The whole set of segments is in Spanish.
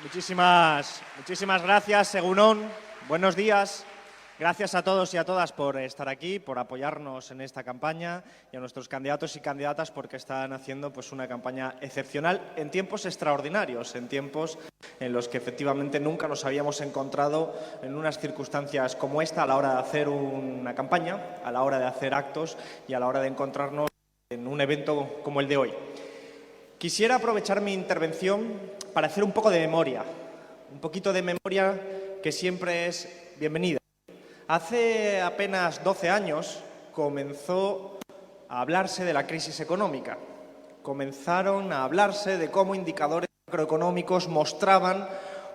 Muchísimas gracias, Egunon. Buenos días. Gracias a todos y a todas por estar aquí, por apoyarnos en esta campaña y a nuestros candidatos y candidatas porque están haciendo una campaña excepcional en tiempos extraordinarios, en tiempos en los que efectivamente nunca nos habíamos encontrado en unas circunstancias como esta a la hora de hacer una campaña, a la hora de hacer actos y a la hora de encontrarnos en un evento como el de hoy. Quisiera aprovechar mi intervención para hacer un poco de memoria, un poquito de memoria que siempre es bienvenida. Hace apenas 12 años comenzó a hablarse de la crisis económica. Comenzaron a hablarse de cómo indicadores macroeconómicos mostraban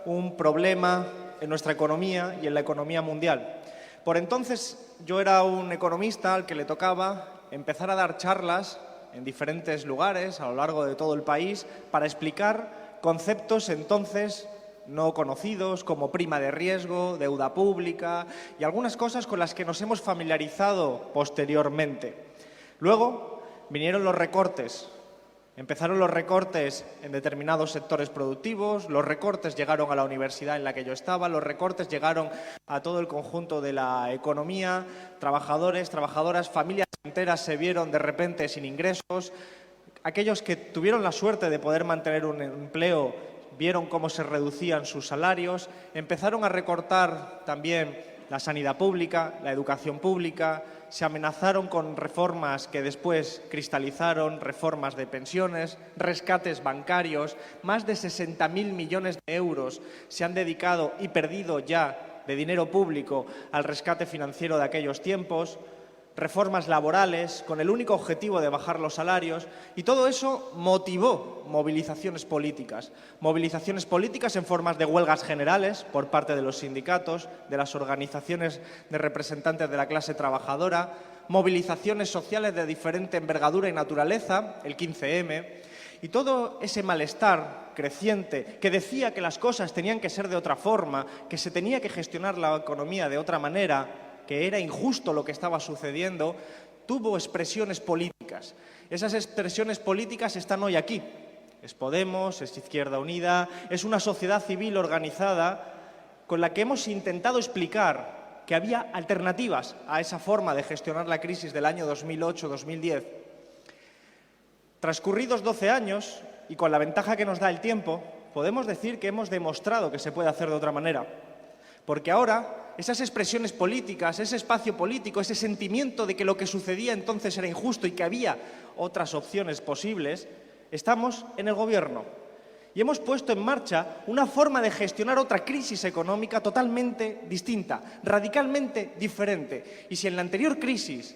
un problema en nuestra economía y en la economía mundial. Por entonces yo era un economista al que le tocaba empezar a dar charlas en diferentes lugares a lo largo de todo el país para explicar conceptos entonces no conocidos como prima de riesgo, deuda pública y algunas cosas con las que nos hemos familiarizado posteriormente. Luego vinieron los recortes. Empezaron los recortes en determinados sectores productivos, los recortes llegaron a la universidad en la que yo estaba, los recortes llegaron a todo el conjunto de la economía, trabajadores, trabajadoras, familias enteras se vieron de repente sin ingresos, aquellos que tuvieron la suerte de poder mantener un empleo vieron cómo se reducían sus salarios, empezaron a recortar también la sanidad pública, la educación pública, se amenazaron con reformas que después cristalizaron, reformas de pensiones, rescates bancarios, más de 60.000 millones de euros se han dedicado y perdido ya de dinero público al rescate financiero de aquellos tiempos, reformas laborales con el único objetivo de bajar los salarios y todo eso motivó movilizaciones políticas en formas de huelgas generales por parte de los sindicatos, de las organizaciones de representantes de la clase trabajadora, movilizaciones sociales de diferente envergadura y naturaleza, el 15M, y todo ese malestar creciente que decía que las cosas tenían que ser de otra forma, que se tenía que gestionar la economía de otra manera, que era injusto lo que estaba sucediendo, tuvo expresiones políticas. Esas expresiones políticas están hoy aquí. Es Podemos, es Izquierda Unida, es una sociedad civil organizada con la que hemos intentado explicar que había alternativas a esa forma de gestionar la crisis del año 2008-2010. Transcurridos 12 años, y con la ventaja que nos da el tiempo, podemos decir que hemos demostrado que se puede hacer de otra manera. Porque ahora esas expresiones políticas, ese espacio político, ese sentimiento de que lo que sucedía entonces era injusto y que había otras opciones posibles, estamos en el Gobierno. Y hemos puesto en marcha una forma de gestionar otra crisis económica totalmente distinta, radicalmente diferente. Y si en la anterior crisis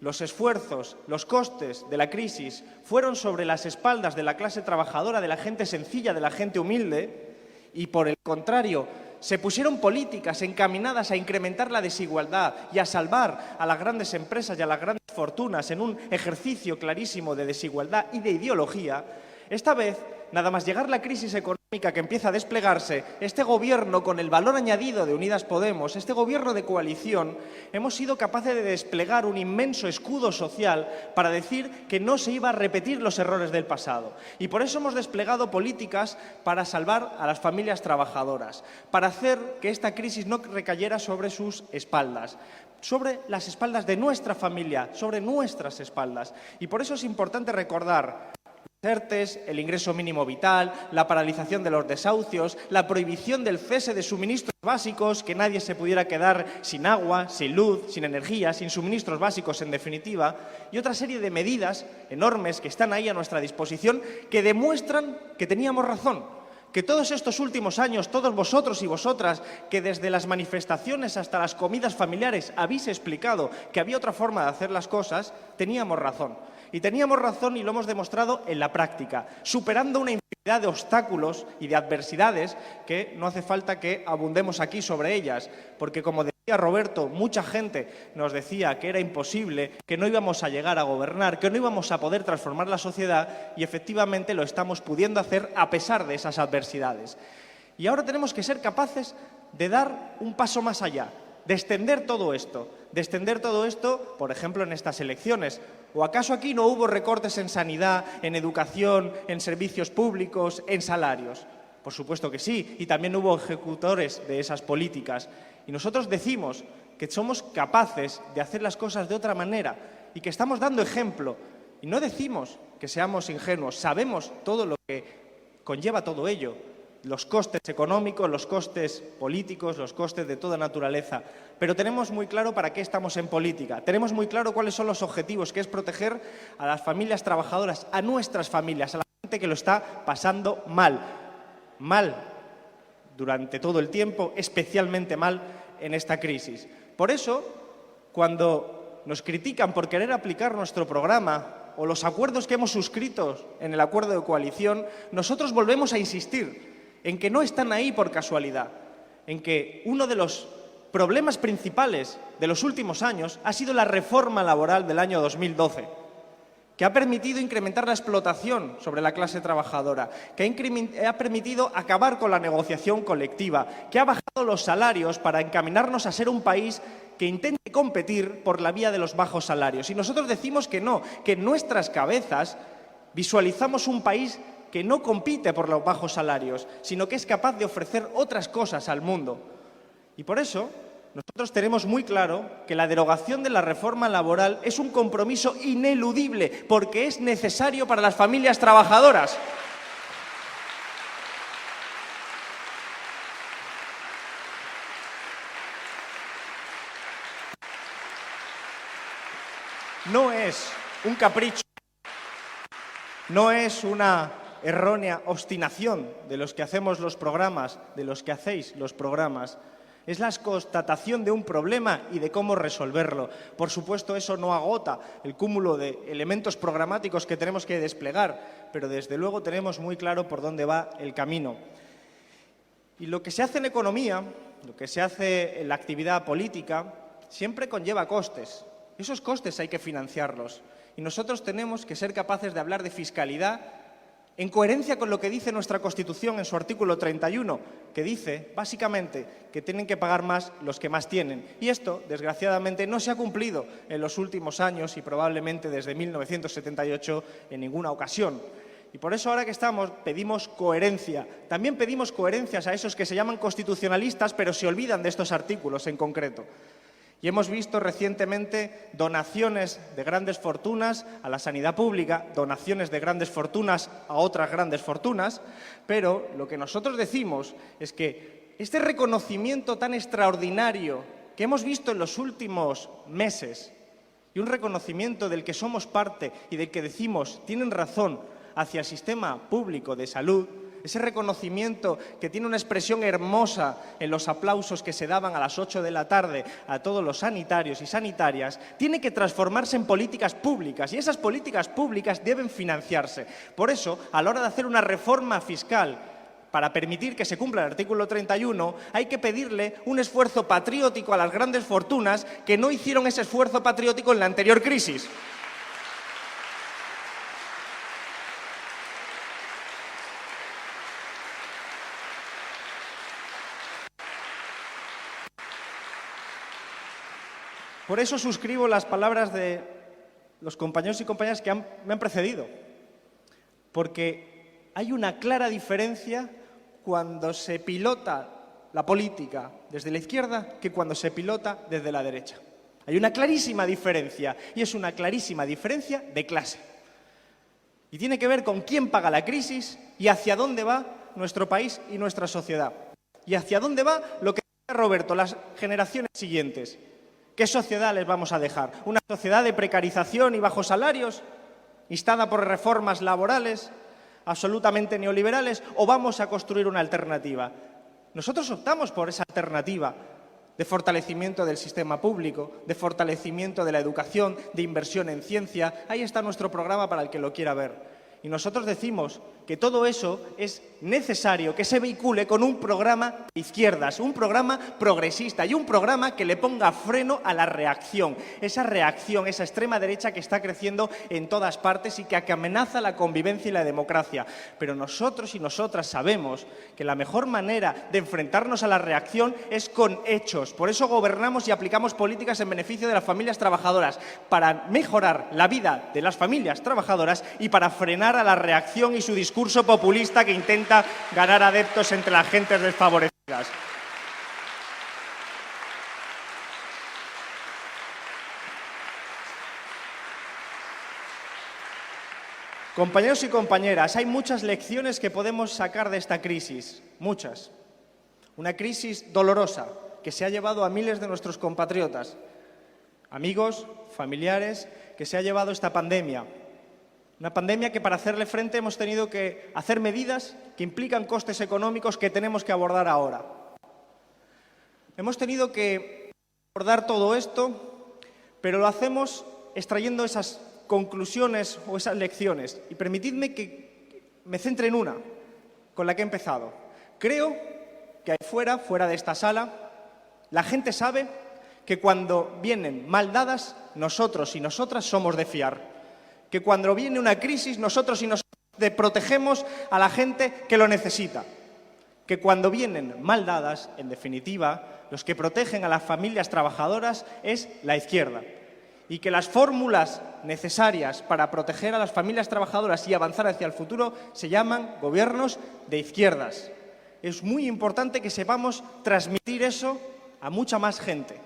los esfuerzos, los costes de la crisis fueron sobre las espaldas de la clase trabajadora, de la gente sencilla, de la gente humilde, y por el contrario, se pusieron políticas encaminadas a incrementar la desigualdad y a salvar a las grandes empresas y a las grandes fortunas en un ejercicio clarísimo de desigualdad y de ideología, esta vez, nada más llegar la crisis económica que empieza a desplegarse, este Gobierno, con el valor añadido de Unidas Podemos, este Gobierno de coalición, hemos sido capaces de desplegar un inmenso escudo social para decir que no se iba a repetir los errores del pasado. Y por eso hemos desplegado políticas para salvar a las familias trabajadoras, para hacer que esta crisis no recayera sobre sus espaldas, sobre las espaldas de nuestra familia, sobre nuestras espaldas. Y por eso es importante recordar los ERTEs, el ingreso mínimo vital, la paralización de los desahucios, la prohibición del cese de suministros básicos, que nadie se pudiera quedar sin agua, sin luz, sin energía, sin suministros básicos en definitiva, y otra serie de medidas enormes que están ahí a nuestra disposición que demuestran que teníamos razón, que todos estos últimos años, todos vosotros y vosotras, que desde las manifestaciones hasta las comidas familiares habéis explicado que había otra forma de hacer las cosas, teníamos razón. Y teníamos razón y lo hemos demostrado en la práctica, superando una infinidad de obstáculos y de adversidades que no hace falta que abundemos aquí sobre ellas, porque como decía Roberto, mucha gente nos decía que era imposible, que no íbamos a llegar a gobernar, que no íbamos a poder transformar la sociedad y efectivamente lo estamos pudiendo hacer a pesar de esas adversidades. Y ahora tenemos que ser capaces de dar un paso más allá, de extender todo esto, por ejemplo, en estas elecciones. ¿O acaso aquí no hubo recortes en sanidad, en educación, en servicios públicos, en salarios? Por supuesto que sí, y también hubo ejecutores de esas políticas. Y nosotros decimos que somos capaces de hacer las cosas de otra manera y que estamos dando ejemplo. Y no decimos que seamos ingenuos, sabemos todo lo que conlleva todo ello, los costes económicos, los costes políticos, los costes de toda naturaleza. Pero tenemos muy claro para qué estamos en política, tenemos muy claro cuáles son los objetivos, que es proteger a las familias trabajadoras, a nuestras familias, a la gente que lo está pasando mal durante todo el tiempo, especialmente mal en esta crisis. Por eso, cuando nos critican por querer aplicar nuestro programa o los acuerdos que hemos suscrito en el acuerdo de coalición, nosotros volvemos a insistir en que no están ahí por casualidad, en que uno de los problemas principales de los últimos años ha sido la reforma laboral del año 2012, que ha permitido incrementar la explotación sobre la clase trabajadora, que ha permitido acabar con la negociación colectiva, que ha bajado los salarios para encaminarnos a ser un país que intente competir por la vía de los bajos salarios. Y nosotros decimos que no, que en nuestras cabezas visualizamos un país que no compite por los bajos salarios, sino que es capaz de ofrecer otras cosas al mundo. Y por eso nosotros tenemos muy claro que la derogación de la reforma laboral es un compromiso ineludible, porque es necesario para las familias trabajadoras. No es un capricho, no es una errónea obstinación de los que hacemos los programas, de los que hacéis los programas. Es la constatación de un problema y de cómo resolverlo. Por supuesto, eso no agota el cúmulo de elementos programáticos que tenemos que desplegar, pero desde luego tenemos muy claro por dónde va el camino. Y lo que se hace en economía, lo que se hace en la actividad política, siempre conlleva costes. Esos costes hay que financiarlos. Y nosotros tenemos que ser capaces de hablar de fiscalidad en coherencia con lo que dice nuestra Constitución en su artículo 31, que dice, básicamente, que tienen que pagar más los que más tienen. Y esto, desgraciadamente, no se ha cumplido en los últimos años y probablemente desde 1978 en ninguna ocasión. Y por eso ahora que estamos pedimos coherencia. También pedimos coherencias a esos que se llaman constitucionalistas, pero se olvidan de estos artículos en concreto. Y hemos visto recientemente donaciones de grandes fortunas a la sanidad pública, donaciones de grandes fortunas a otras grandes fortunas, pero lo que nosotros decimos es que este reconocimiento tan extraordinario que hemos visto en los últimos meses y un reconocimiento del que somos parte y del que decimos tienen razón hacia el sistema público de salud, ese reconocimiento que tiene una expresión hermosa en los aplausos que se daban a las 8 de la tarde a todos los sanitarios y sanitarias, tiene que transformarse en políticas públicas y esas políticas públicas deben financiarse. Por eso, a la hora de hacer una reforma fiscal para permitir que se cumpla el artículo 31, hay que pedirle un esfuerzo patriótico a las grandes fortunas que no hicieron ese esfuerzo patriótico en la anterior crisis. Por eso suscribo las palabras de los compañeros y compañeras que me han precedido, porque hay una clara diferencia cuando se pilota la política desde la izquierda que cuando se pilota desde la derecha. Hay una clarísima diferencia y es una clarísima diferencia de clase. Y tiene que ver con quién paga la crisis y hacia dónde va nuestro país y nuestra sociedad. Y hacia dónde va lo que dice Roberto, las generaciones siguientes. ¿Qué sociedad les vamos a dejar? ¿Una sociedad de precarización y bajos salarios, instada por reformas laborales absolutamente neoliberales, o vamos a construir una alternativa? Nosotros optamos por esa alternativa de fortalecimiento del sistema público, de fortalecimiento de la educación, de inversión en ciencia. Ahí está nuestro programa para el que lo quiera ver. Y nosotros decimos que todo eso es necesario que se vehicule con un programa de izquierdas, un programa progresista y un programa que le ponga freno a la reacción, esa extrema derecha que está creciendo en todas partes y que amenaza la convivencia y la democracia. Pero nosotros y nosotras sabemos que la mejor manera de enfrentarnos a la reacción es con hechos. Por eso gobernamos y aplicamos políticas en beneficio de las familias trabajadoras, para mejorar la vida de las familias trabajadoras y para frenar a la reacción y su discurso discurso populista que intenta ganar adeptos entre las gentes desfavorecidas. Compañeros y compañeras, hay muchas lecciones que podemos sacar de esta crisis, muchas. Una crisis dolorosa que se ha llevado a miles de nuestros compatriotas, amigos, familiares, que se ha llevado esta pandemia. Una pandemia que para hacerle frente hemos tenido que hacer medidas que implican costes económicos que tenemos que abordar ahora. Hemos tenido que abordar todo esto, pero lo hacemos extrayendo esas conclusiones o esas lecciones. Y permitidme que me centre en una, con la que he empezado. Creo que ahí fuera de esta sala, la gente sabe que cuando vienen mal dadas, nosotros y nosotras somos de fiar. Que cuando viene una crisis, nosotros y nosotras protegemos a la gente que lo necesita. Que cuando vienen mal dadas, en definitiva, los que protegen a las familias trabajadoras es la izquierda. Y que las fórmulas necesarias para proteger a las familias trabajadoras y avanzar hacia el futuro se llaman gobiernos de izquierdas. Es muy importante que sepamos transmitir eso a mucha más gente,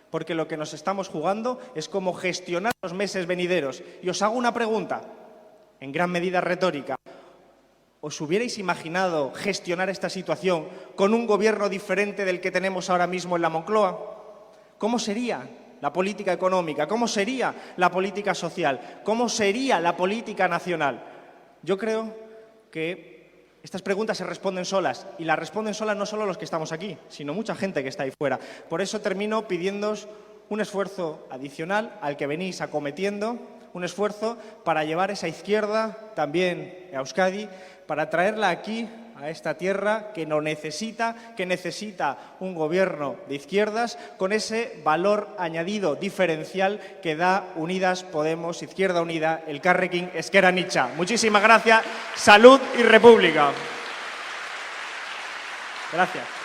porque lo que nos estamos jugando es cómo gestionar los meses venideros. Y os hago una pregunta, en gran medida retórica. ¿Os hubierais imaginado gestionar esta situación con un gobierno diferente del que tenemos ahora mismo en la Moncloa? ¿Cómo sería la política económica? ¿Cómo sería la política social? ¿Cómo sería la política nacional? Yo creo que estas preguntas se responden solas, y las responden solas no solo los que estamos aquí, sino mucha gente que está ahí fuera. Por eso termino pidiéndoos un esfuerzo adicional al que venís acometiendo, un esfuerzo para llevar esa izquierda también a Euskadi, para traerla aquí, a esta tierra que no necesita, que necesita un gobierno de izquierdas con ese valor añadido diferencial que da Unidas Podemos, Izquierda Unida, Elkarrekin Ezker Anitza. Muchísimas gracias, salud y república. Gracias.